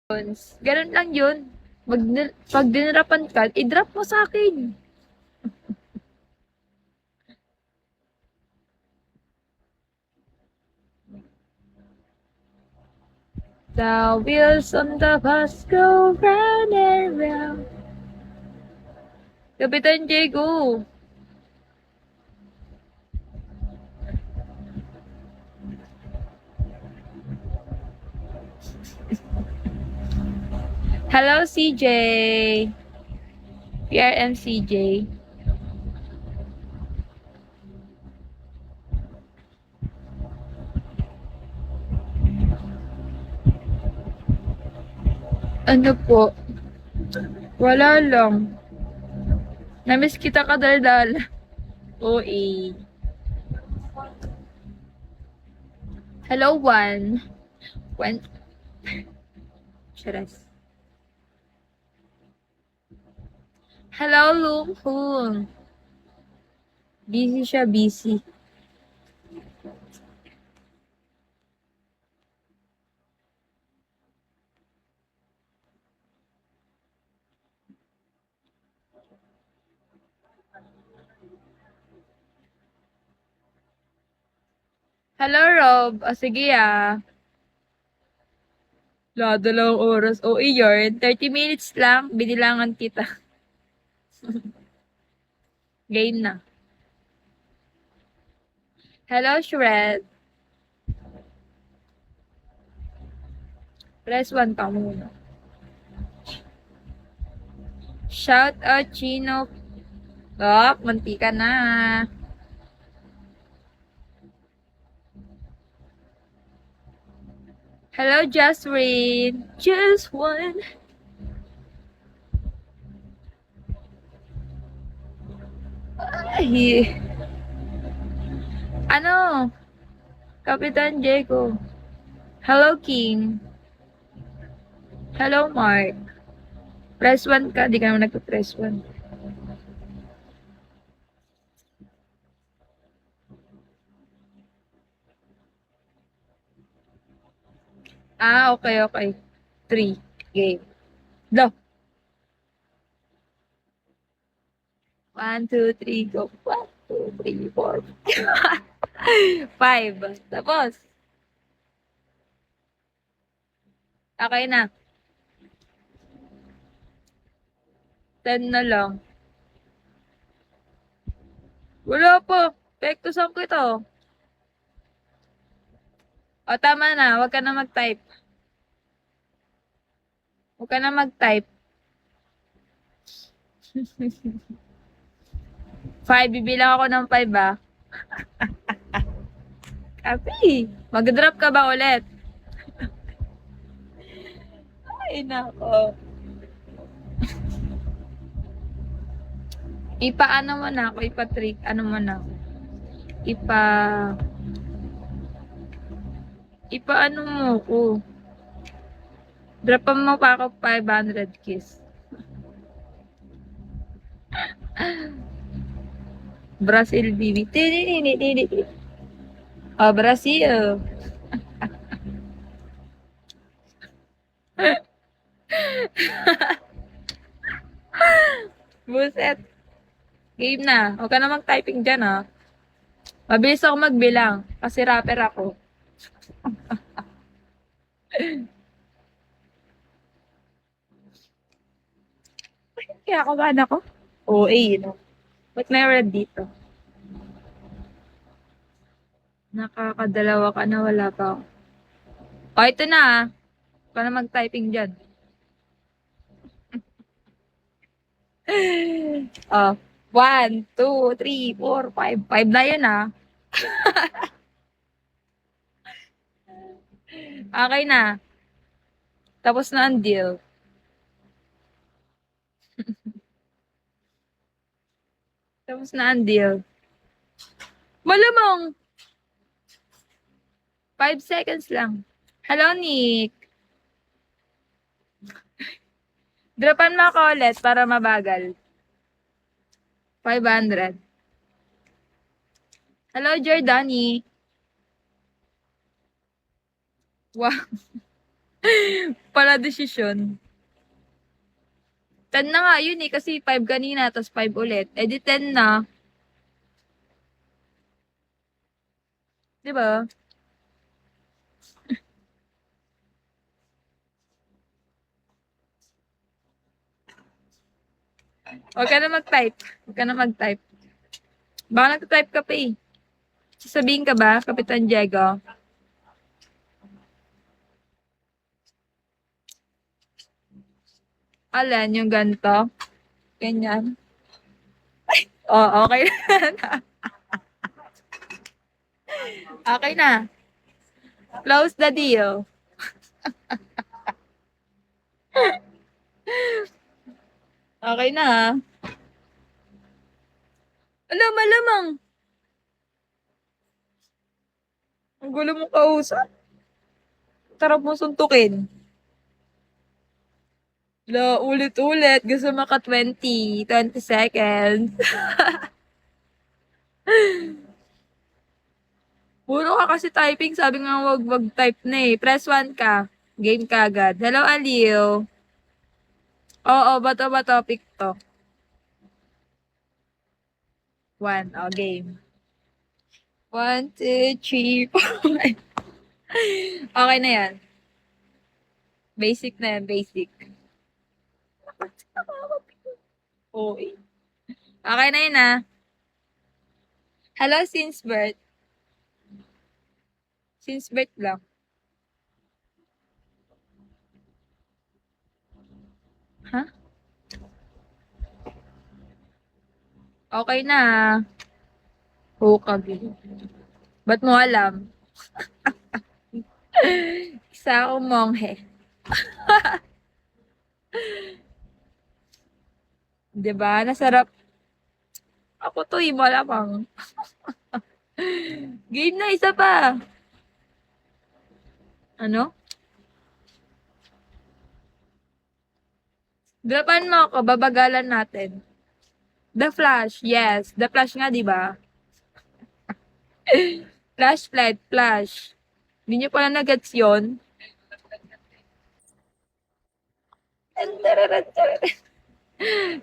Ganun lang yun. Pag dinrapan ka, i-drop mo sa akin. The wheels on the bus go round and round. Kapitan Diego. Hello, CJ. PRM CJ. Ano po? Wala lang. Namiss kita kadaldal. OA. Hello, Juan. Juan. Charas. Hello, Lunghun. Busy siya, busy. Hello, Rob. O, sige ah. Dalawang oras. O, iyon. 30 minutes lang. Binilangan kita. Game na. Hello, Shred. Press 1 pa muna. Shout out, Chino. Oh, mantika na. Hello, Jasmine. Just one. Ay. Ano? Kapitan Diego. Hello, King. Hello, Mark. Press 1 ka. Di ka naman nagpa-press 1. Ah, okay, okay. 3. Game. Go. 1, 2, 3, go. 1, 2, 3, 4. 5. Tapos. Okay na. 10 na lang. Wala pa. Pektusan ko ito. O, tama na. Huwag ka na mag-type. Huwag ka na mag-type. 5. Bibilang ako ng 5, ah. Copy. Mag-drop ka ba ulit? Ay, nako. Ipa-ano mo na ako. Ipa-trick. Ano mo na ako. Ipa-ano mo ko. Dropan mo pa ako 500 kiss. Brazil, baby. Oh, Brazil. Buset. Game na. Huwag ka na mag-typing dyan, ha. Mabilis ako magbilang. Kasi rapper ako. Kaya kabahan ako. OA, no? Ba't meron dito? Nakakadalawa ka na, wala pa ako. O, ito na, ha. Huwag ka na mag-typing dyan. Oh, 1, 2, 3, 4, 5. 5 na yun, ha. Okay na. Tapos na ang deal. Tapos na ang deal. Malamang. 5 seconds lang. Hello, Nick. Dropan mo ako ulit para mabagal. 500. Hello, Jordani. Wow. Pala desisyon. 10 na nga yun eh, kasi 5 kanina, tapos 5 ulit. Eh di 10 na, di ba? Huwag ka na mag-type. Huwag ka na mag-type. Baka nag-type ka pa eh. Sasabihin ka ba, Kapitan Diego? Alan, yung ganito? Ganyan. Oh, okay na. Okay na. Close the deal. Okay na ha. Alam, malamang. Ang gulo mong kausap. Tarap mo suntukin. La, ulit-ulit. Gusto maka 20 seconds. Puro ka kasi typing. Sabi nga wag type na eh. Press 1 ka. Game ka agad. Hello, Aliw. Oo, bato ba topic to? 1. O, game. 1, 2, 3, 4. Okay na yan. Basic na yan, basic. Okay. Okay na yun ah. Hello, since birth. Since birth lang. Ha? Okay na ah. Hukag. Ba't mo alam? Isa akong monghe. Diba? Nasarap. Ako to eh, malamang. Game na, isa pa. Ano? Drapan mo ako, babagalan natin. The Flash, yes. The Flash nga, di ba? Flashlight, Flash. Hindi nyo pala nagets yun.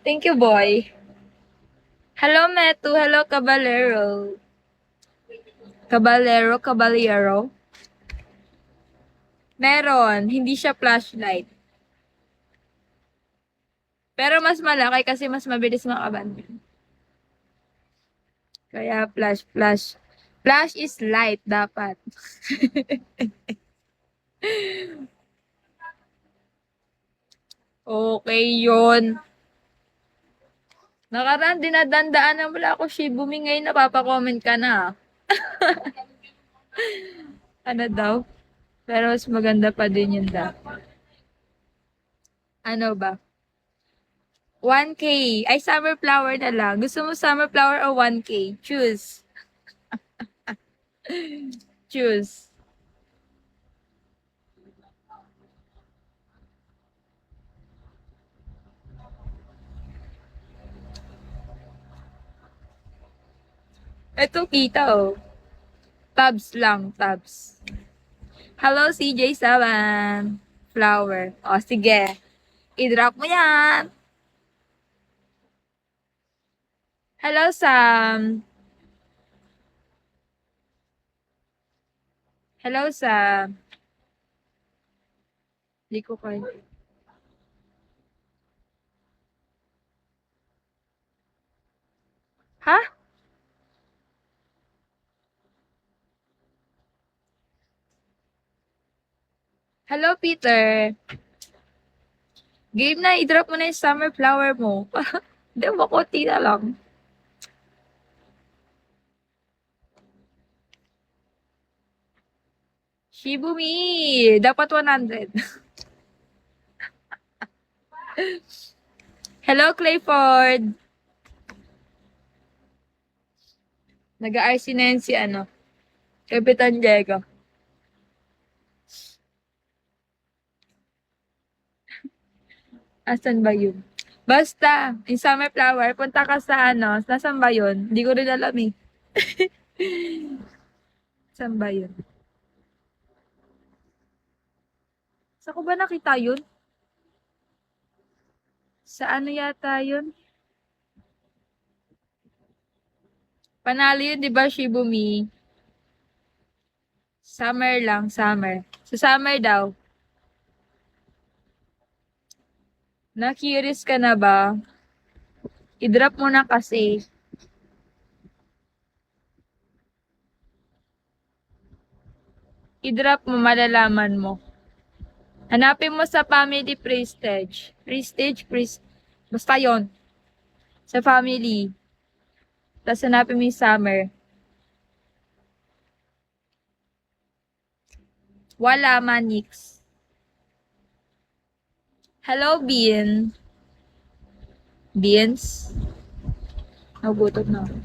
Thank you, boy. Hello, Metu. Hello, Caballero. Caballero. Meron. Hindi siya flashlight. Pero mas malaki kasi mas mabilis makabanding. Kaya flash. Flash is light dapat. Okay yun. Nakaraan, dinadandaan na wala ako Shibumi ngayon, napapa-comment ka na. Ano daw? Pero mas maganda pa din yun daw. Ano ba? 1K. Ay, summer flower na lang. Gusto mo summer flower o 1K? Choose. Choose. Ito kita oh. Tabs lang, tabs. Hello, CJ7. Flower. O, sige. I-drop mo yan. Hello, Sam. Hello, Sam. Hindi ko kayo. Ha? Hello, Peter. Game na, i-drop mo na yung summer flower mo. Hindi mo, konti na lang. Shibumi! Dapat 100. Hello, Clayford. Nag-RC na yun si ano, Kapitan Diego. Asan ba yun? Basta, yung summer flower, punta ka sa ano, nasan ba yun? Hindi ko rin alam eh. Saan ba yun? Saan ko ba nakita yun? Sa ano yata yun? Panalo yun, di ba, Shibumi? Summer lang, summer. Sa summer daw. Na-curious ka na ba? I-drop mo na kasi. I-drop mo, malalaman mo. Hanapin mo sa family prestige. Basta yon. Sa family. Tapos hanapin mo yung summer. Wala, Manix. Hello, Bean. Beans? Nagutom na ako.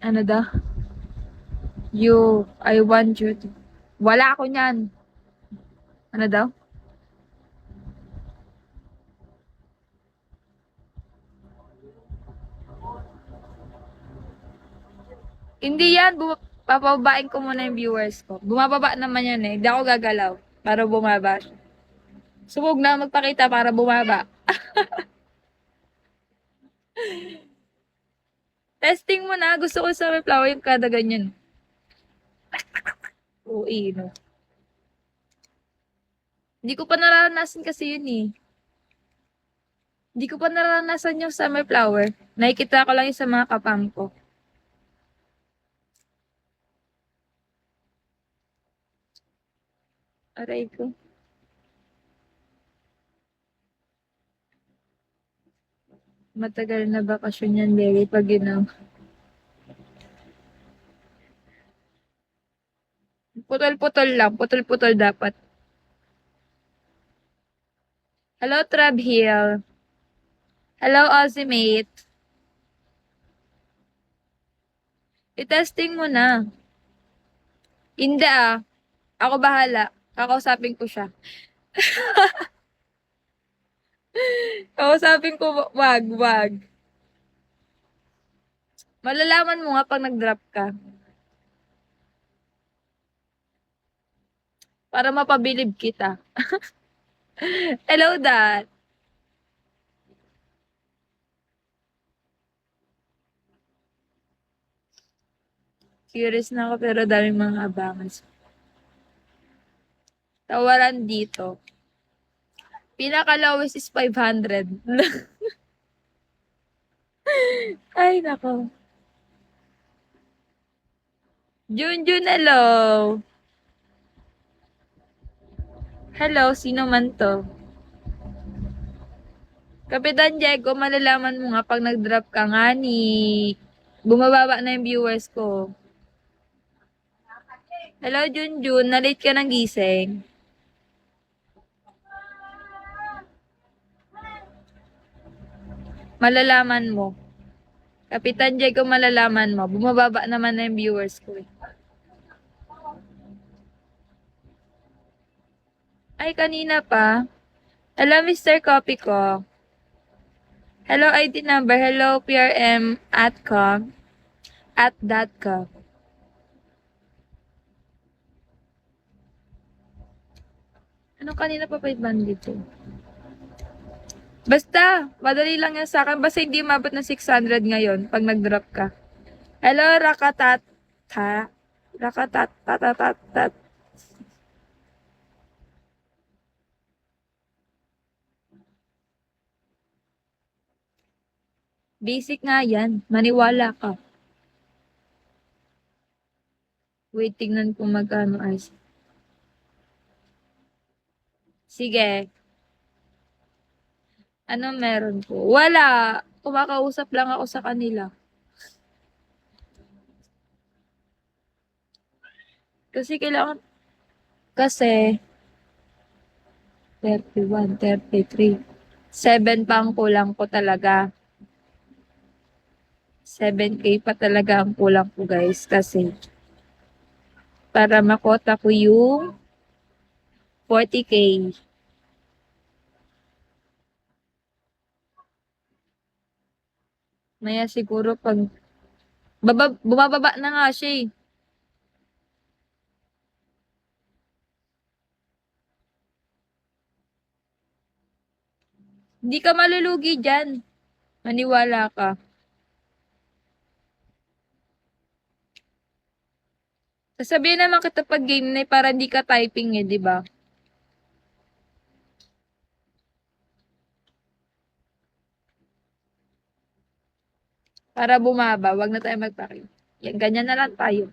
Ano daw? I want you to. Wala ako niyan. Ano daw? Hindi yan. Papababain ko muna yung viewers ko. Bumababa naman yan eh. Hindi ako gagalaw. Para bumaba siya. Subog na magpakita para bumaba. Testing mo na. Gusto ko sa may flower yung kada ganyan. Uwi, no? Hindi ko pa nararanasan kasi yun eh. Hindi ko pa nararanasan yung summer flower. Nakikita ko lang yung sa mga kapam ko. Aray ko. Matagal na bakasyon yan, Berry, pag ginaw. Putol-putol lang. Putol-putol dapat. Hello, Trab Hill. Hello, Ozimate. I-testing mo na. Hindi ah. Ako bahala. Kakausapin ko siya. Kakausapin ko, wag. Malalaman mo nga pag nag-drop ka. Para mapabilib kita. Hello, Dad. Curious na ako pero daming mga abangan. Tawaran dito. Pinaka-lowest is 500. Ay, nako. Junjun, hello. Hello, sino man to? Kapitan Diego, malalaman mo nga pag nag-drop ka nga ni... Bumababa na yung viewers ko. Hello, Junjun. Na-late ka ng gising. Malalaman mo. Kapitan Diego, malalaman mo. Bumababa naman na yung viewers ko eh. Ay, kanina pa. Hello, Mr. Copy ko. Hello, ID number. Hello, PRM at com. At .com. Ano kanina pa 500 dito? Basta, madali lang yan sa akin. Basta hindi umabot ng 600 ngayon pag nag-drop ka. Hello, Rakatata. Rakatatatat. Basic nga yan. Maniwala ka. Wait, tingnan kung magkano ay. Sige. Ano meron po? Wala. Kumakausap lang ako sa kanila. Kasi kailangan, kasi 31, 33. 7 pa ang kulang ko talaga. 7K pa talaga ang kulang ko guys. Kasi para makota ko yung 40K. Maya siguro pag bumababa na nga siya eh. Hindi ka malulugi dyan. Maniwala ka. Sasabihin naman kita pag game na para di ka typing eh, di ba? Para bumaba, wag na tayo magpakita. Yan, ganyan na lang tayo.